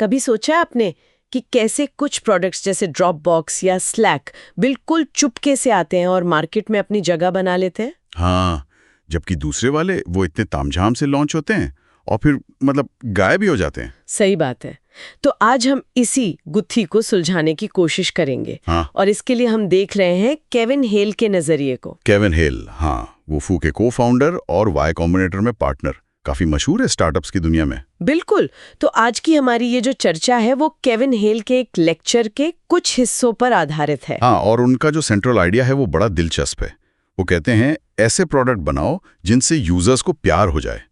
कभी सोचा है आपने कि कैसे कुछ प्रोडक्ट्स जैसे ड्रॉपबॉक्स या स्लैक बिल्कुल चुपके से आते हैं और मार्केट में अपनी जगह बना लेते हैं? हाँ, जबकि दूसरे वाले वो इतने तामझाम से लॉन्च होते हैं और फिर मतलब गायब भी हो जाते हैं। सही बात है। तो आज हम इसी गुत्थी को सुलझाने की कोशिश करेंगे। हाँ। और इसके लिए हम देख रहे हैं केविन हेल के नजरिए को। केविन हेल, हाँ, वूफू के को-फाउंडर और वाई कॉम्बिनेटर में पार्टनर, काफी मशहूर है स्टार्टअप्स की दुनिया में। बिल्कुल। तो आज की हमारी ये जो चर्चा है वो केविन हेल के एक लेक्चर के कुछ हिस्सों पर आधारित है। हाँ, और उनका जो सेंट्रल आइडिया है वो बड़ा दिलचस्प है। वो कहते हैं ऐसे प्रोडक्ट बनाओ जिनसे यूजर्स को प्यार हो जाए,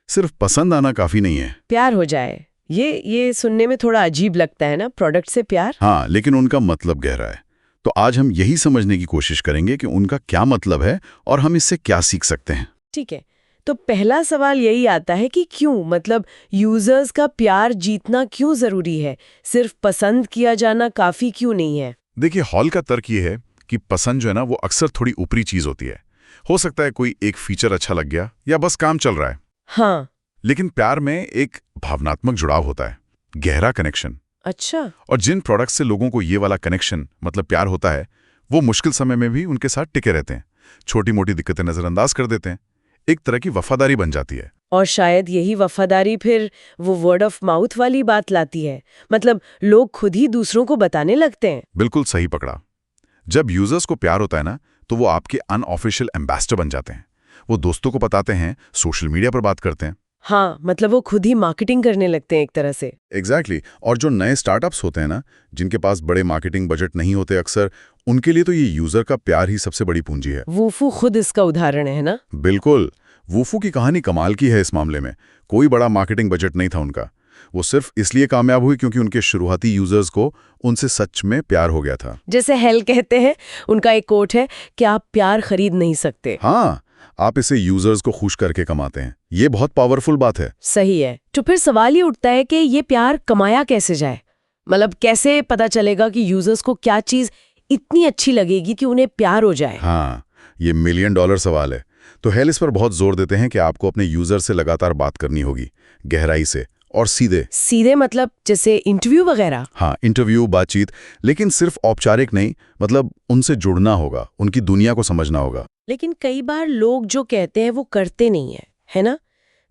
सिर्फ पसंद आना काफी नहीं है। प्यार हो जाए, ये सुनने में थोड़ा अजीब लगता है ना, प्रोडक्ट से प्यार। हाँ, लेकिन उनका मतलब गहरा है। तो आज हम यही समझने की कोशिश करेंगे कि उनका क्या मतलब है और हम इससे क्या सीख सकते हैं। ठीक है, तो पहला सवाल यही आता है कि क्यों, मतलब यूजर्स का प्यार जीतना क्यों जरूरी है? सिर्फ पसंद किया जाना काफी क्यों नहीं है? देखिए, हॉल का तर्क ये है कि पसंद जो है ना वो अक्सर थोड़ी ऊपरी चीज होती है। हो सकता है कोई एक फीचर अच्छा लग गया या बस काम चल रहा है। हाँ। लेकिन प्यार में एक भावनात्मक जुड़ाव होता है, गहरा कनेक्शन। अच्छा। और जिन प्रोडक्ट से लोगों को ये वाला कनेक्शन मतलब प्यार होता है, वो मुश्किल समय में भी उनके साथ टिके रहते हैं, छोटी मोटी दिक्कतें नजरअंदाज कर देते हैं। एक तरह की वफादारी बन जाती है। और शायद यही वफादारी फिर वो वर्ड ऑफ माउथ वाली बात लाती है, मतलब लोग खुद ही दूसरों को बताने लगते हैं। बिल्कुल सही पकड़ा। जब यूजर्स को प्यार होता है ना, तो वो आपके अनऑफिशियल एम्बेसडर बन जाते हैं। वो दोस्तों को बताते हैं, सोशल मीडिया पर बात करते हैं। हाँ, मतलब वो खुद ही मार्केटिंग करने लगते हैं एक तरह से। एग्जैक्टली। और जो नए स्टार्टअप्स होते हैं ना, जिनके पास बड़े मार्केटिंग बजट नहीं होते अक्सर, उनके लिए तो ये यूजर का प्यार ही सबसे बड़ी पूंजी है। वूफू खुद इसका उदाहरण है ना। बिल्कुल। वूफू की कहानी कमाल की है इस मामले में। कोई बड़ा मार्केटिंग बजट नहीं था उनका। वो सिर्फ इसलिए कामयाब हुई क्योंकि उनके शुरुआती यूजर्स को उनसे सच में प्यार हो गया था। जैसे हेल कहते हैं, उनका एक कोट है कि आप प्यार खरीद नहीं सकते। हाँ, आप इसे यूजर्स को खुश करके कमाते हैं। ये बहुत पावरफुल बात है। सही है। तो फिर सवाल ये उठता है कि ये प्यार कमाया कैसे जाए? मतलब कैसे पता चलेगा कि यूजर्स को क्या चीज इतनी अच्छी लगेगी कि उन्हें प्यार हो जाए? हाँ, ये $1 मिलियन सवाल है। तो हेल इस पर बहुत जोर देते हैं कि आपको अपने यूजर से लगातार बात करनी होगी, गहराई से और सीधे। सीधे मतलब जैसे इंटरव्यू वगैरह? हाँ, इंटरव्यू, बातचीत, लेकिन सिर्फ औपचारिक नहीं, मतलब उनसे जुड़ना होगा, उनकी दुनिया को समझना होगा। लेकिन कई बार लोग जो कहते हैं वो करते नहीं है ना?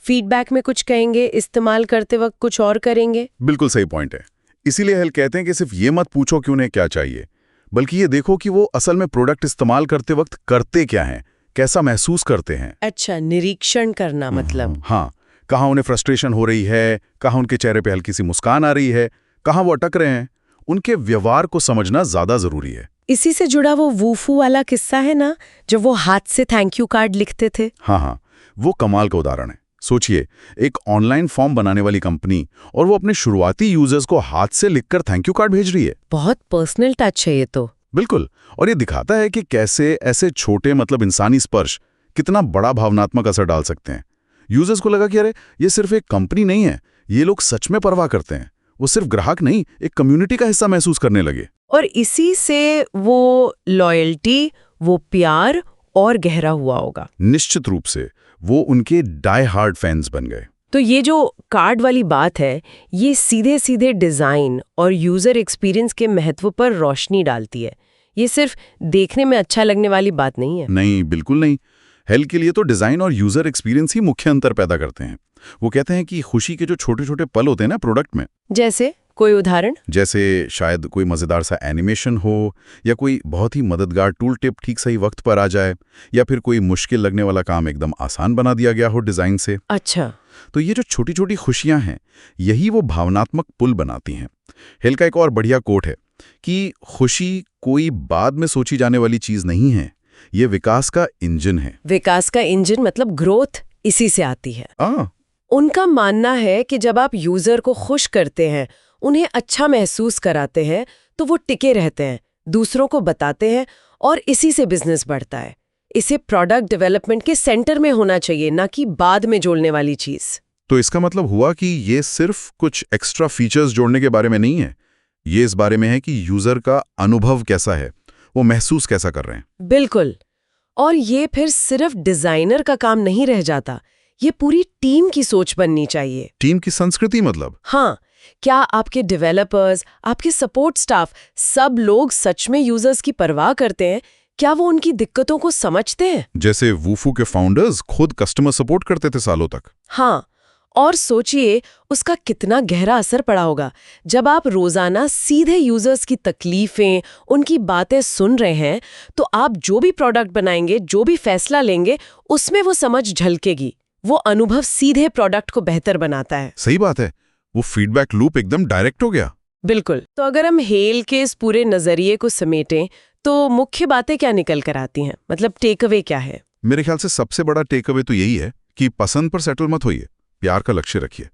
फीडबैक में कुछ कहेंगे, इस्तेमाल करते वक्त कुछ और करेंगे। बिल्कुल सही पॉइंट है। इसीलिए हेल कहते हैं कि सिर्फ ये मत पूछो कि उन्हें क्या चाहिए, बल्कि ये देखो कि वो असल में प्रोडक्ट इस्तेमाल करते वक्त करते क्या हैं, कैसा महसूस करते हैं। अच्छा, निरीक्षण करना मतलब। हाँ, कहाँ उन्हें फ्रस्ट्रेशन हो रही है, कहाँ उनके चेहरे पे हल्की सी मुस्कान आ रही है, कहाँ वो अटक रहे हैं। उनके व्यवहार को समझना ज्यादा जरूरी है। इसी से जुड़ा वो वूफू वाला किस्सा है ना, जब वो हाथ से थैंक यू कार्ड लिखते थे। हाँ, वो कमाल का उदाहरण है। सोचिए, एक ऑनलाइन फॉर्म बनाने वाली कंपनी और वो अपने शुरुआती यूजर्स को हाथ से लिखकर थैंक यू कार्ड भेज रही है। बहुत पर्सनल टच है ये तो। बिल्कुल। और ये दिखाता है कि कैसे ऐसे छोटे मतलब इंसानी स्पर्श कितना बड़ा भावनात्मक असर डाल सकते हैं। यूजर्स को लगा कि अरे ये सिर्फ एक कंपनी नहीं है, ये लोग सच में परवाह करते हैं। वो सिर्फ ग्राहक नहीं, एक कम्युनिटी का हिस्सा महसूस करने लगे। और इसी से वो लॉयल्टी, वो प्यार और गहरा हुआ होगा। निश्चित रूप से वो उनके डाई हार्ड फैंस बन गए। तो ये जो कार्ड वाली बात है, ये सीधे सीधे डिजाइन और यूजर एक्सपीरियंस के महत्व पर रोशनी डालती है। ये सिर्फ देखने में अच्छा लगने वाली बात नहीं है। नहीं, बिल्कुल नहीं। हेल के लिए तो डिजाइन और यूजर एक्सपीरियंस ही मुख्य अंतर पैदा करते हैं। वो कहते हैं कि खुशी के जो छोटे छोटे पल होते हैं ना प्रोडक्ट में, जैसे कोई उदाहरण? जैसे शायद कोई मजेदार सा एनिमेशन हो, या कोई बहुत ही मददगार टूल टिप ठीक सही वक्त पर आ जाए, या फिर कोई मुश्किल लगने वाला काम एकदम आसान बना दिया गया हो डिजाइन से। अच्छा। तो ये जो छोटी छोटी खुशियां हैं, यही वो भावनात्मक पुल बनाती हैं। हेल का एक और बढ़िया कोट है कि खुशी कोई बाद में सोची जाने वाली चीज नहीं है, ये विकास का इंजन है। विकास का इंजन मतलब ग्रोथ इसी से आती है। उनका मानना है कि जब आप यूजर को खुश करते हैं, उन्हें अच्छा महसूस कराते हैं, तो वो टिके रहते हैं, दूसरों को बताते हैं और इसी से बिजनेस बढ़ता है। इसे प्रोडक्ट डेवलपमेंट के सेंटर में होना चाहिए, ना कि बाद में जोड़ने वाली चीज। तो इसका मतलब हुआ कि ये सिर्फ कुछ एक्स्ट्रा फीचर्स जोड़ने के बारे में नहीं है, ये इस बारे में है कि यूजर का अनुभव कैसा है, वो महसूस कैसा कर रहे हैं। बिल्कुल। और ये फिर सिर्फ डिजाइनर का काम नहीं रह जाता, ये पूरी टीम की सोच बननी चाहिए। टीम की संस्कृति मतलब? हाँ, क्या आपके डेवलपर्स, आपके सपोर्ट स्टाफ, सब लोग सच में यूजर्स की परवाह करते हैं? क्या वो उनकी दिक्कतों को समझते हैं? जैसे वूफू के फाउंडर्स खुद कस्टमर सपोर्ट करते थे सालों तक। हाँ, और सोचिए उसका कितना गहरा असर पड़ा होगा जब आप रोजाना सीधे यूजर्स की तकलीफें, उनकी बातें सुन रहे हैं, तो आप जो भी प्रोडक्ट बनाएंगे, जो भी फैसला लेंगे, उसमें वो समझ झलकेगी। वो अनुभव सीधे प्रोडक्ट को बेहतर बनाता है। सही बात है, वो फीडबैक लूप एकदम डायरेक्ट हो गया। बिल्कुल। तो अगर हम हेल के इस पूरे नजरिए को समेटें तो मुख्य बातें क्या निकल कर आती हैं? मतलब टेक अवे क्या है? मेरे ख्याल से सबसे बड़ा टेक अवे तो यही है कि पसंद पर सेटल मत होइए, प्यार का लक्ष्य रखिए।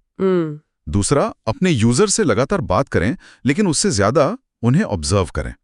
दूसरा, अपने यूजर से लगातार बात करें, लेकिन उससे ज्यादा उन्हें ऑब्जर्व करें,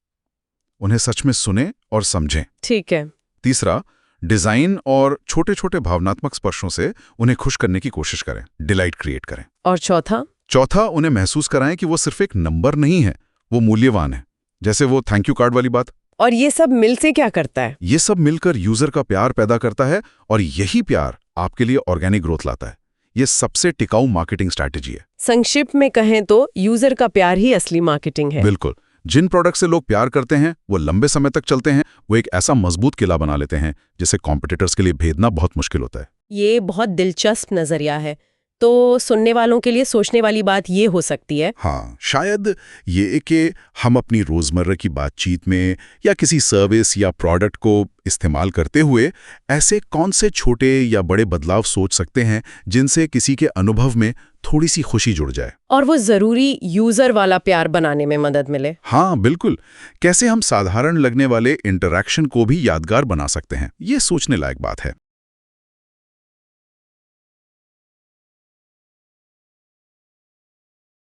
उन्हें सच में सुने और समझें। ठीक है। तीसरा, डिजाइन और छोटे छोटे भावनात्मक स्पर्शों से उन्हें खुश करने की कोशिश करें, डिलाइट क्रिएट करें। और चौथा, उन्हें महसूस कराएं कि वो सिर्फ एक नंबर नहीं है, वो मूल्यवान है। जैसे वो थैंक यू कार्ड वाली बात। और ये सब मिल से क्या करता है? ये सब मिलकर यूजर का प्यार पैदा करता है, और यही प्यार आपके लिए ऑर्गेनिक ग्रोथ लाता है। ये सबसे टिकाऊ मार्केटिंग स्ट्रैटेजी है। संक्षिप्त में कहें तो यूजर का प्यार ही असली मार्केटिंग है। बिल्कुल। जिन प्रोडक्ट से लोग प्यार करते हैं वो लंबे समय तक चलते हैं, वो एक ऐसा मजबूत किला बना लेते हैं जिसे कॉम्पिटिटर्स के लिए भेदना बहुत मुश्किल होता है। ये बहुत दिलचस्प नजरिया है। तो सुनने वालों के लिए सोचने वाली बात ये हो सकती है, हाँ, शायद ये कि हम अपनी रोजमर्रा की बातचीत में या किसी सर्विस या प्रोडक्ट को इस्तेमाल करते हुए ऐसे कौन से छोटे या बड़े बदलाव सोच सकते हैं जिनसे किसी के अनुभव में थोड़ी सी खुशी जुड़ जाए और वो जरूरी यूजर वाला प्यार बनाने में मदद मिले। हाँ बिल्कुल। कैसे हम साधारण लगने वाले इंटरैक्शन को भी यादगार बना सकते हैं, ये सोचने लायक बात है।